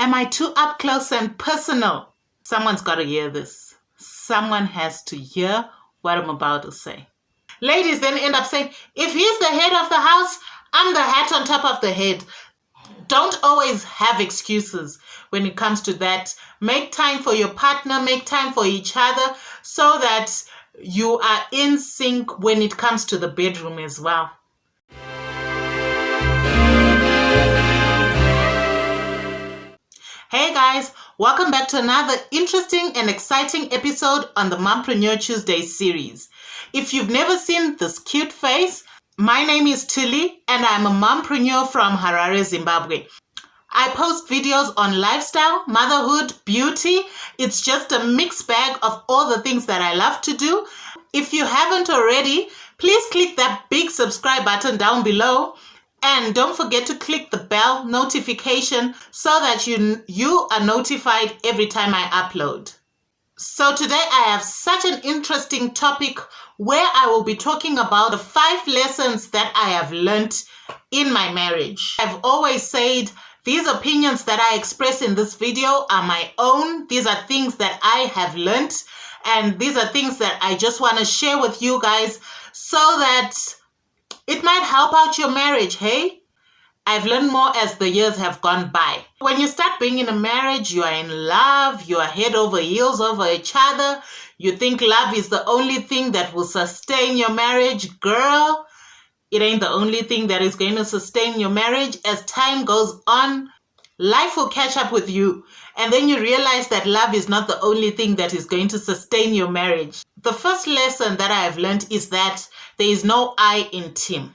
Am I too up close and personal? Someone's got to hear this. Someone has to hear what I'm about to say. Ladies then end up saying, if he's the head of the house, I'm the hat on top of the head. Don't always have excuses when it comes to that. Make time for your partner, make time for each other so that you are in sync when it comes to the bedroom as well. Hey guys, welcome back to another interesting and exciting episode on the Mompreneur Tuesdays series. If you've never seen this cute face, my name is Thuli and I'm a mompreneur from Harare, Zimbabwe. I post videos on lifestyle, motherhood, beauty. It's just a mixed bag of all the things that I love to do. If you haven't already, please click that big subscribe button down below. And don't forget to click the bell notification so that you are notified every time I upload. So today I have such an interesting topic where I will be talking about the 5 lessons that I have learned in my marriage. I've always said these opinions that I express in this video are my own. These are things that I have learned, and these are things that I just want to share with you guys so that it might help out your marriage, hey? I've learned more as the years have gone by. When you start being in a marriage, you are in love, you are head over heels over each other. You think love is the only thing that will sustain your marriage. Girl, it ain't the only thing that is going to sustain your marriage. As time goes on, life will catch up with you. And then you realize that love is not the only thing that is going to sustain your marriage. The first lesson that I have learned is that there is no I in team.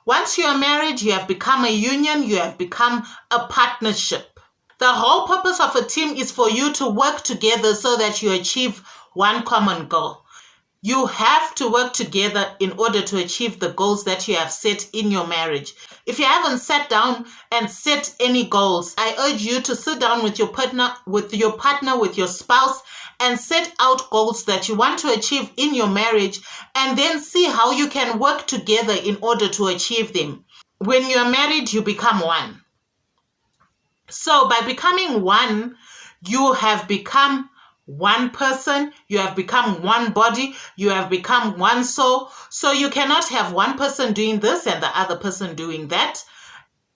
Once you are married, you have become a union, you have become a partnership. The whole purpose of a team is for you to work together so that you achieve one common goal. You have to work together in order to achieve the goals that you have set in your marriage. If you haven't sat down and set any goals, I urge you to sit down with your partner, with your spouse, and set out goals that you want to achieve in your marriage, and then see how you can work together in order to achieve them. When you're married, you become one. So by becoming one, you have become one person, you have become one body, you have become one soul. So you cannot have one person doing this and the other person doing that.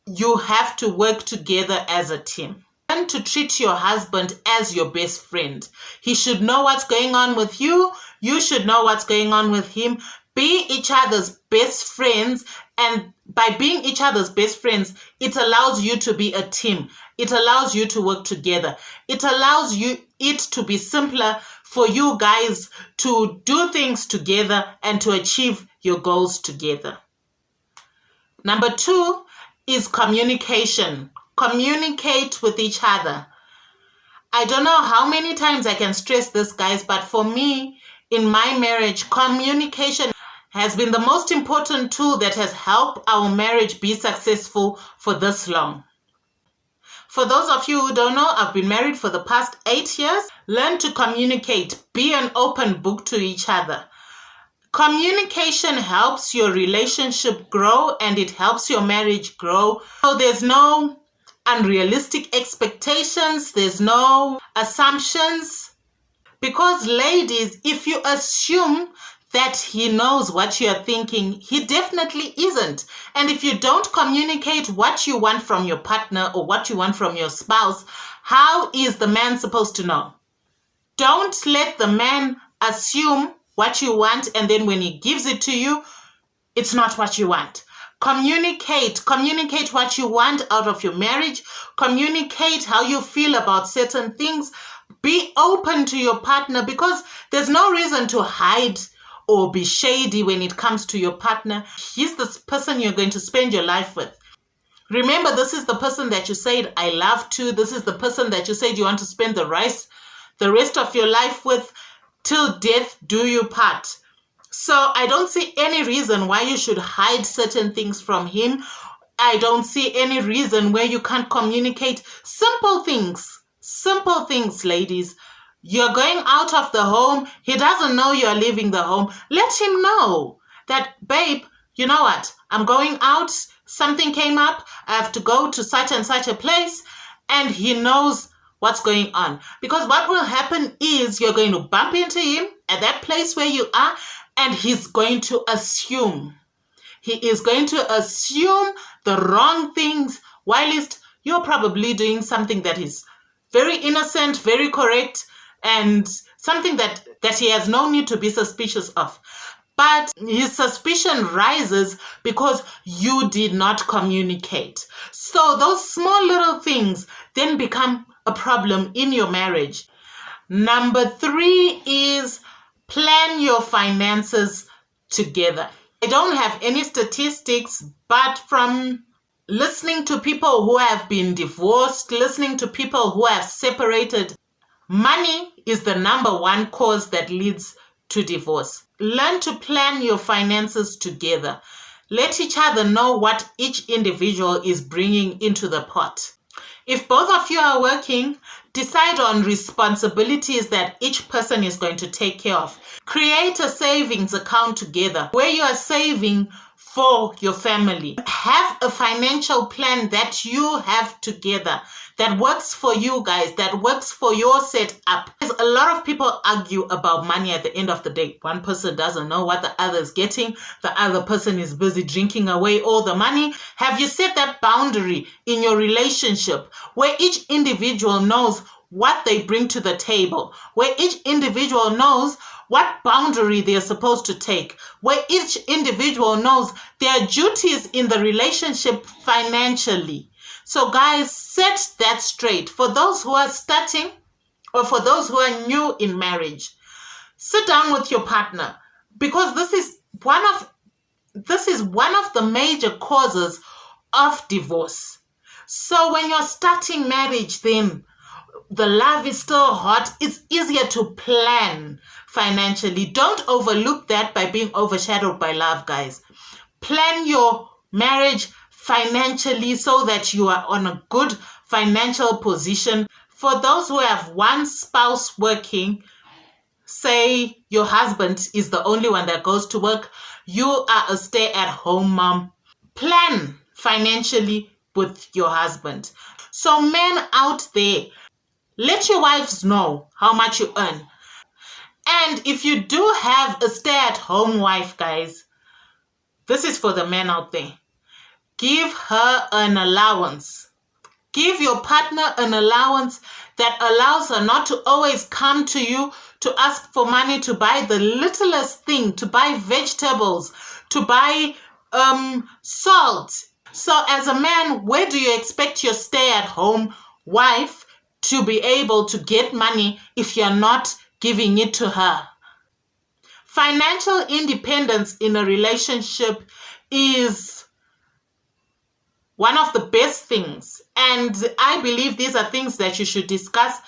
You have to work together as a team. Learn to treat your husband as your best friend. He should know what's going on with you. You should know what's going on with him. Be each other's best friends, and by being each other's best friends, it allows you to be a team. It allows you to work together. It allows it to be simpler for you guys to do things together and to achieve your goals together. Number 2 is communication. Communicate with each other. I don't know how many times I can stress this, guys, but for me, in my marriage, communication has been the most important tool that has helped our marriage be successful for this long. For those of you who don't know, I've been married for the past 8 years. Learn to communicate. Be an open book to each other. Communication helps your relationship grow and it helps your marriage grow. So there's no unrealistic expectations. There's no assumptions. Because ladies, if you assume that he knows what you're thinking, he definitely isn't. And if you don't communicate what you want from your partner or what you want from your spouse, how is the man supposed to know? Don't let the man assume what you want and then when he gives it to you, it's not what you want. Communicate what you want out of your marriage. Communicate how you feel about certain things. Be open to your partner, because there's no reason to hide or be shady when it comes to your partner. He's the person you're going to spend your life with. Remember, this is the person that you said I love to. This is the person that you said you want to spend the rest of your life with, till death do you part. So I don't see any reason why you should hide certain things from him. I don't see any reason where you can't communicate simple things, ladies. You're going out of the home. He doesn't know you're leaving the home. Let him know that, babe, you know what? I'm going out. Something came up. I have to go to such and such a place. and he knows what's going on. Because what will happen is you're going to bump into him at that place where you are, and he's going to assume. He is going to assume the wrong things, whilst you're probably doing something that is very innocent, very correct, and something that he has no need to be suspicious of. But his suspicion rises because you did not communicate. So those small little things then become a problem in your marriage. Number 3 is plan your finances together. I don't have any statistics, but from listening to people who have been divorced, listening to people who have separated, money is the number 1 cause that leads to divorce. Learn to plan your finances together. Let each other know what each individual is bringing into the pot. If both of you are working, decide on responsibilities that each person is going to take care of. Create a savings account together where you are saving for your family. Have a financial plan that you have together that works for you guys, that works for your setup. Because a lot of people argue about money at the end of the day. One person doesn't know what the other is getting. The other person is busy drinking away all the money. Have you set that boundary in your relationship where each individual knows what they bring to the table, where each individual knows what boundary they're supposed to take, where each individual knows their duties in the relationship financially? So guys, set that straight. For those who are starting or for those who are new in marriage, sit down with your partner, because this is one of the major causes of divorce. So when you're starting marriage, then the love is still hot, it's easier to plan financially. Don't overlook that by being overshadowed by love, guys. Plan your marriage financially so that you are on a good financial position. For those who have one spouse working, say your husband is the only one that goes to work, you are a stay-at-home mom, plan financially with your husband. So men out there, let your wives know how much you earn. And if you do have a stay-at-home wife, guys, this is for the men out there. Give her an allowance. Give your partner an allowance that allows her not to always come to you to ask for money to buy the littlest thing, to buy vegetables, to buy salt. So as a man, where do you expect your stay-at-home wife to be able to get money if you're not giving it to her? Financial independence in a relationship is one of the best things, and I believe these are things that you should discuss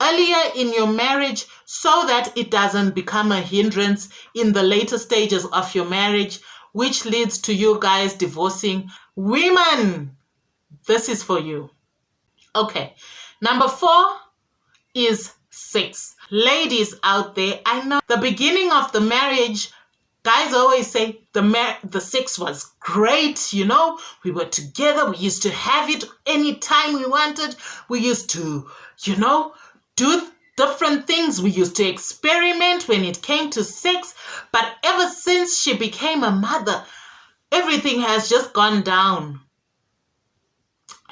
earlier in your marriage so that it doesn't become a hindrance in the later stages of your marriage, which leads to you guys divorcing. Women, this is for you. Okay, number 4 is sex. Ladies out there, I know the beginning of the marriage, guys always say the sex was great, you know, we were together, we used to have it anytime we wanted, we used to, you know, do different things, we used to experiment when it came to sex. But ever since she became a mother, everything has just gone down.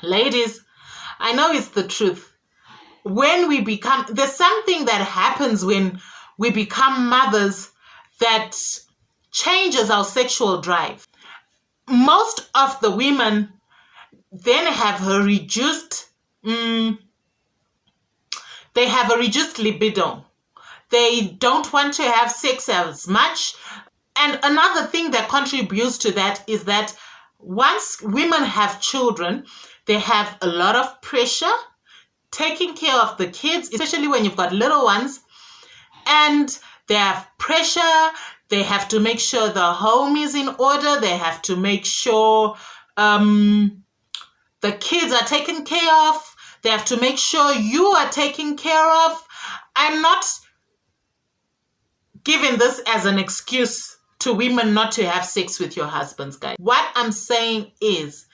Ladies, I know it's the truth. There's something that happens when we become mothers that changes our sexual drive. Most of the women then have a reduced libido. They don't want to have sex as much. And another thing that contributes to that is that once women have children, they have a lot of pressure taking care of the kids, especially when you've got little ones, and they have pressure. They have to make sure the home is in order. They have to make sure the kids are taken care of. They have to make sure you are taken care of. I'm not giving this as an excuse to women not to have sex with your husbands, guys. What I'm saying is,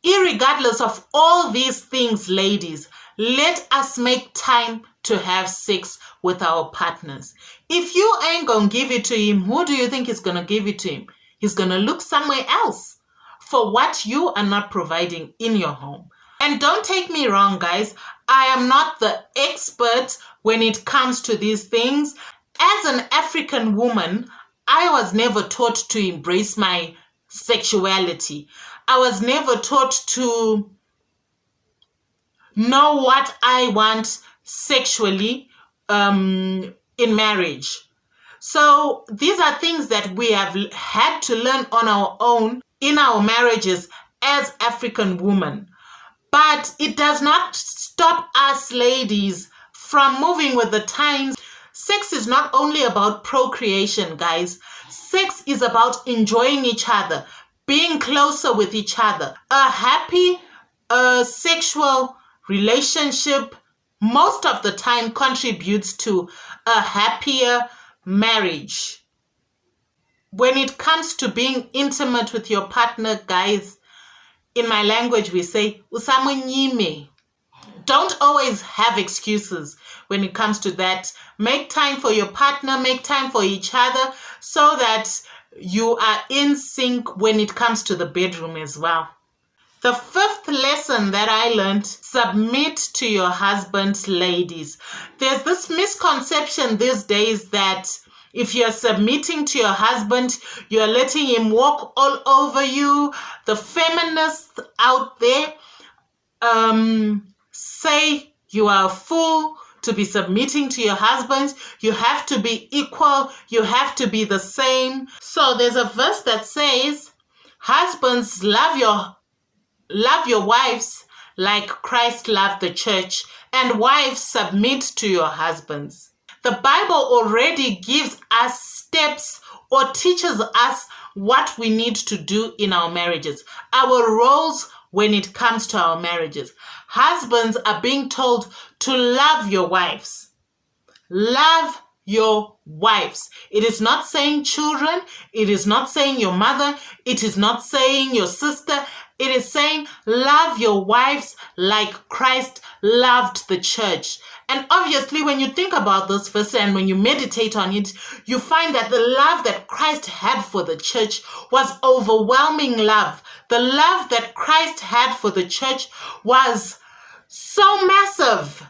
irregardless of all these things, ladies, Let us make time to have sex with our partners. If you ain't gonna give it to him, who do you think is gonna give it to him? He's gonna look somewhere else for what you are not providing in your home. And don't take me wrong, guys. I am not the expert when it comes to these things. As an African woman, I was never taught to embrace my sexuality. I was never taught to know what I want sexually in marriage. So these are things that we have had to learn on our own in our marriages as African women. But it does not stop us ladies from moving with the times. Sex is not only about procreation, guys. Sex is about enjoying each other, being closer with each other. A happy sexual relationship most of the time contributes to a happier marriage. When it comes to being intimate with your partner, guys, in my language we say usamonyime. Don't always have excuses when it comes to that. Make time for your partner, make time for each other so that you are in sync when it comes to the bedroom as well. The fifth lesson that I learned, submit to your husband, ladies. There's this misconception these days that if you're submitting to your husband, you're letting him walk all over you. The feminists out there say you are a fool to be submitting to your husband. You have to be equal. You have to be the same. So there's a verse that says, husbands, love your wives like Christ loved the church, and wives, submit to your husbands. The Bible already gives us steps or teaches us what we need to do in our marriages, our roles when it comes to our marriages. Husbands are being told to love your wives. Love your wives. It is not saying children. It is not saying your mother. It is not saying your sister. It is saying love your wives like Christ loved the church. And obviously, when you think about this verse and when you meditate on it, you find that the love that Christ had for the church was overwhelming love. The love that Christ had for the church was so massive.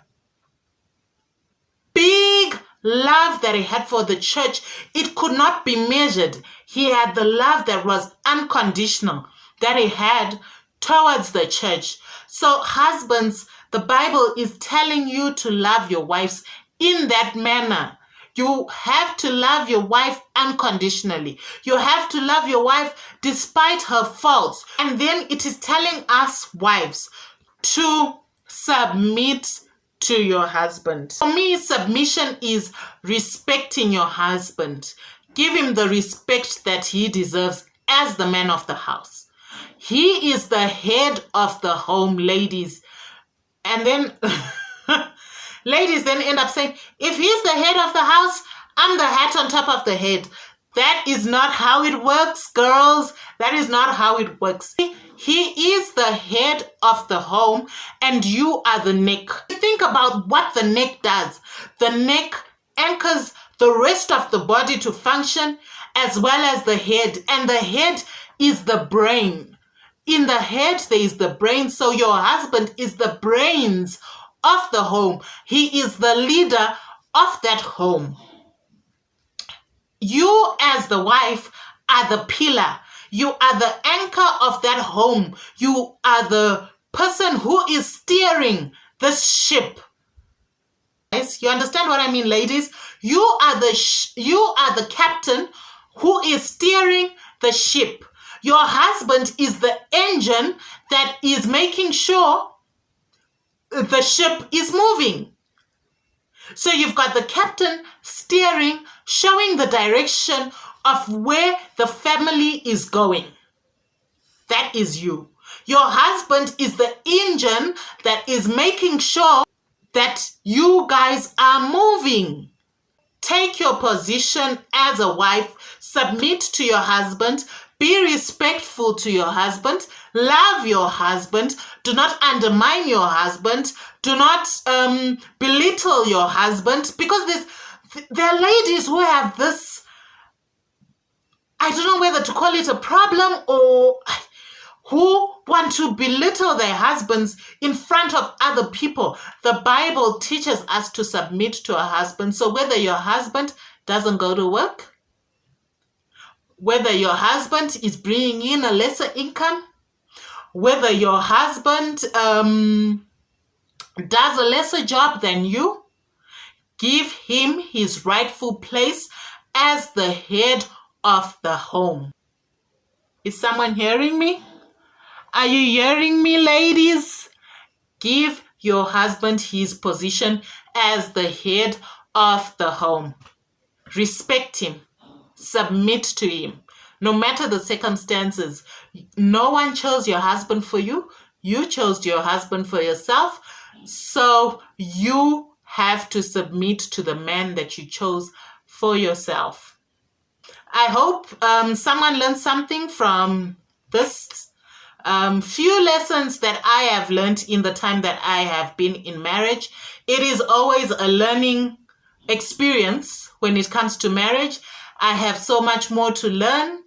Big love that he had for the church. It could not be measured. He had the love that was unconditional that he had towards the church. So husbands, the Bible is telling you to love your wives in that manner. You have to love your wife unconditionally. You have to love your wife despite her faults. And then it is telling us wives to submit to your husband. For me, submission is respecting your husband. Give him the respect that he deserves as the man of the house. He is the head of the home, ladies. And then ladies then end up saying, if he's the head of the house, I'm the hat on top of the head. That is not how it works, girls. That is not how it works. He is the head of the home and you are the neck. Think about what the neck does. The neck anchors the rest of the body to function as well as the head. And the head is the brain. In the head, there is the brain. So your husband is the brains of the home. He is the leader of that home. You as the wife are the pillar. You are the anchor of that home. You are the person who is steering this ship. Guys, you understand what I mean, ladies? You are the captain who is steering the ship. Your husband is the engine that is making sure the ship is moving. So you've got the captain steering, showing the direction of where the family is going. That is you. Your husband is the engine that is making sure that you guys are moving. Take your position as a wife, submit to your husband, Be respectful to your husband. Love your husband. Do not undermine your husband. Do not belittle your husband, because there are ladies who have this, I don't know whether to call it a problem, or who want to belittle their husbands in front of other people. The Bible teaches us to submit to a husband. So whether your husband doesn't go to work, whether your husband is bringing in a lesser income, whether your husband does a lesser job than you, give him his rightful place as the head of the home. Is someone hearing me? Are you hearing me, ladies? Give your husband his position as the head of the home. Respect him. Submit to him. No matter the circumstances. No one chose your husband for you. You chose your husband for yourself. So you have to submit to the man that you chose for yourself. I hope someone learned something from this few lessons that I have learned in the time that I have been in marriage. It is always a learning experience when it comes to marriage. I have so much more to learn.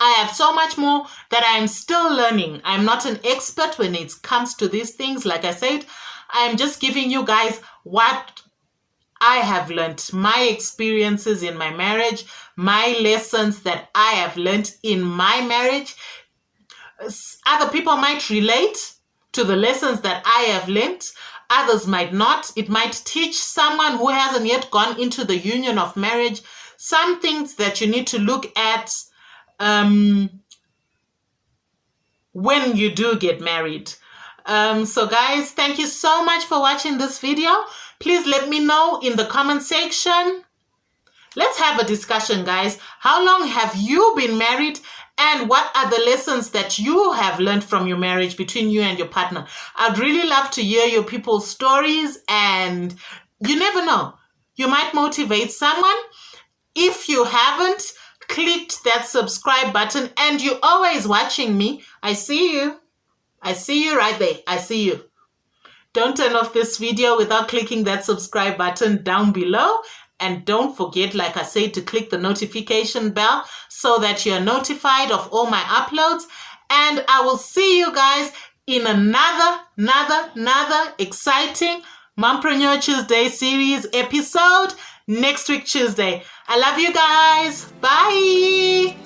I have so much more that I am still learning. I'm not an expert when it comes to these things. Like I said, I'm just giving you guys what I have learned, my experiences in my marriage, my lessons that I have learned in my marriage. Other people might relate to the lessons that I have learned. Others might not. It might teach someone who hasn't yet gone into the union of marriage some things that you need to look at when you do get married. So guys, thank you so much for watching this video. Please let me know in the comment section. Let's have a discussion, guys. How long have you been married? And what are the lessons that you have learned from your marriage between you and your partner? I'd really love to hear your people's stories, and you never know, you might motivate someone. If you haven't clicked that subscribe button and you're always watching me, I see you. I see you right there. I see you. Don't turn off this video without clicking that subscribe button down below. And don't forget, like I said, to click the notification bell so that you're notified of all my uploads. And I will see you guys in another exciting Mompreneur Tuesday series episode next week, Tuesday. I love you guys. Bye.